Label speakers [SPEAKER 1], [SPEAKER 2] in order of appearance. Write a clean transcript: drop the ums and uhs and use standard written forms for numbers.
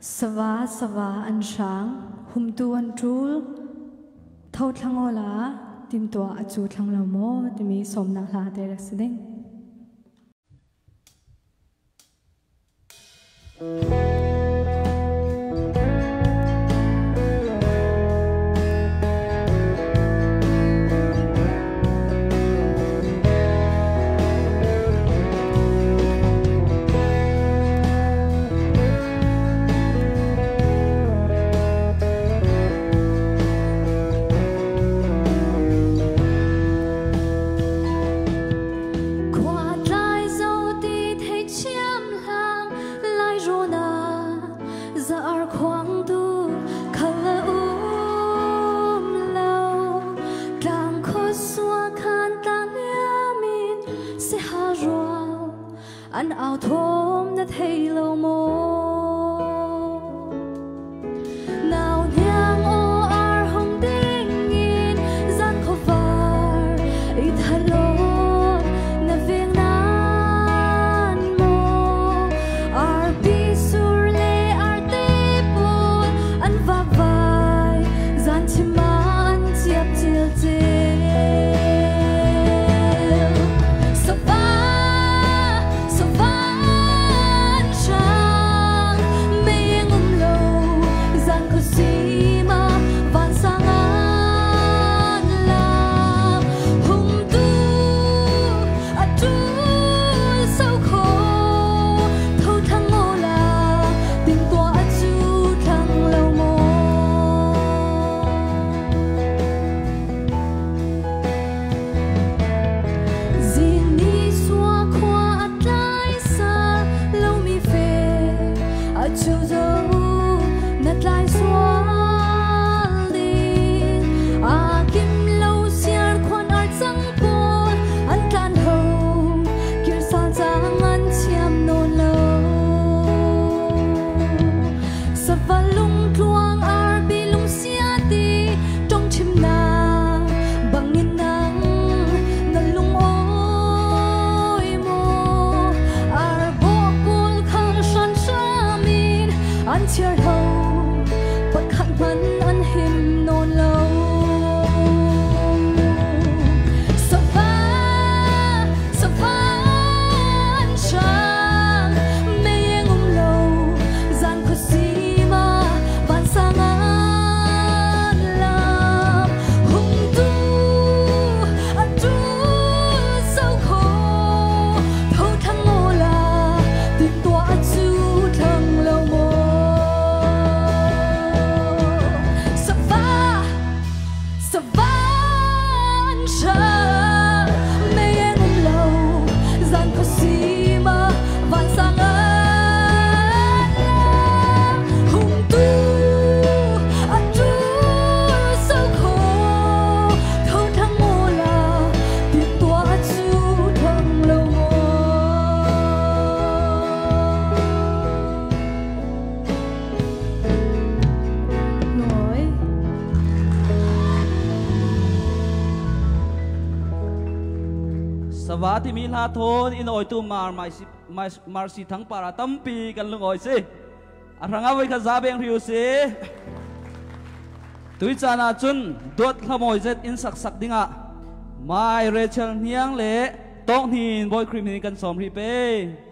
[SPEAKER 1] sava an sang hum tu an trul thau thangola tim to achu thanglo mo timi somna hla te raksideng an ao thôm na thấy lâu mô nào nhang ô ar hồng tinh in gian khó var ít hà lô na viên nan mô ar bi sur le ar tê bùn an va vai gian chim man chiap chiel chiel
[SPEAKER 2] Savati mila thon in oi tu mar si thang para tampi kan lung oi se aranga wai kha zabeng riu se tui chana chun dot hlamoi zet in sak dinga mai Rachel niang le tong hin boy cream ni kan som ri pe